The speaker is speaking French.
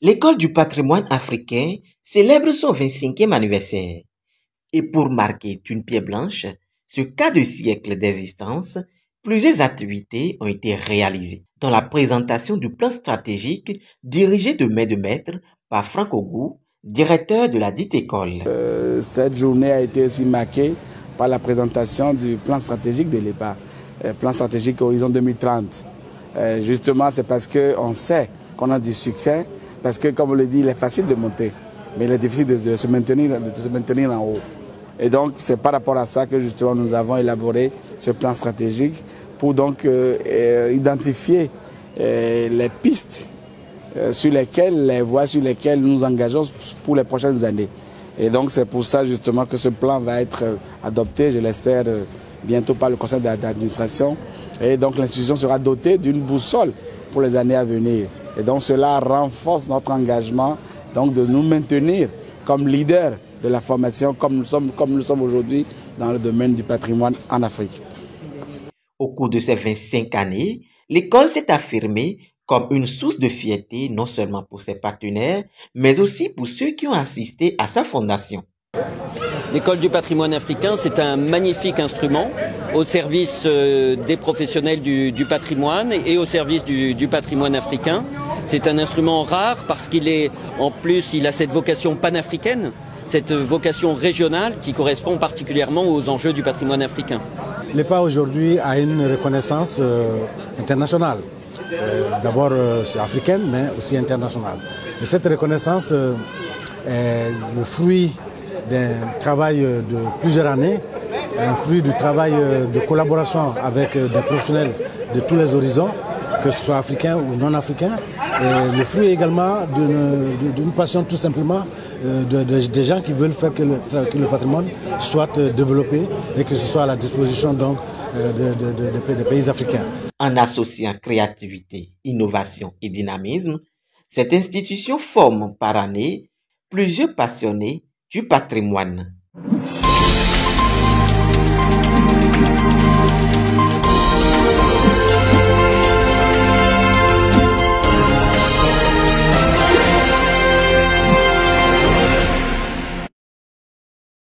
L'École du patrimoine africain célèbre son 25e anniversaire. Et pour marquer d'une pierre blanche ce quart de siècle d'existence, plusieurs activités ont été réalisées, dont la présentation du plan stratégique dirigé de main de maître par Franck Ogou, directeur de la dite école. Cette journée a été aussi marquée par la présentation du plan stratégique de l'EPA, plan stratégique Horizon 2030. Justement, c'est parce qu'on sait qu'on a du succès, parce que, comme on le dit, il est facile de monter, mais il est difficile de se maintenir en haut. Et donc, c'est par rapport à ça que justement nous avons élaboré ce plan stratégique pour donc identifier les pistes sur lesquelles, les voies sur lesquelles nous nous engageons pour les prochaines années. Et donc, c'est pour ça justement que ce plan va être adopté, je l'espère, bientôt par le conseil d'administration. Et donc, l'institution sera dotée d'une boussole pour les années à venir. Et donc, cela renforce notre engagement donc, de nous maintenir comme leader de la formation comme nous sommes aujourd'hui dans le domaine du patrimoine en Afrique. Au cours de ces 25 années, l'école s'est affirmée comme une source de fierté non seulement pour ses partenaires, mais aussi pour ceux qui ont assisté à sa fondation. L'école du patrimoine africain, c'est un magnifique instrument au service des professionnels du patrimoine et au service du patrimoine africain. C'est un instrument rare parce qu'il a cette vocation panafricaine, cette vocation régionale qui correspond particulièrement aux enjeux du patrimoine africain. L'EPA aujourd'hui a une reconnaissance internationale, d'abord africaine mais aussi internationale. Et cette reconnaissance est le fruit d'un travail de plusieurs années, un fruit du travail de collaboration avec des professionnels de tous les horizons, que ce soit africains ou non africains, et le fruit également d'une passion tout simplement des gens qui veulent faire que le patrimoine soit développé et que ce soit à la disposition donc des pays africains. En associant créativité, innovation et dynamisme, cette institution forme par année plusieurs passionnés du patrimoine.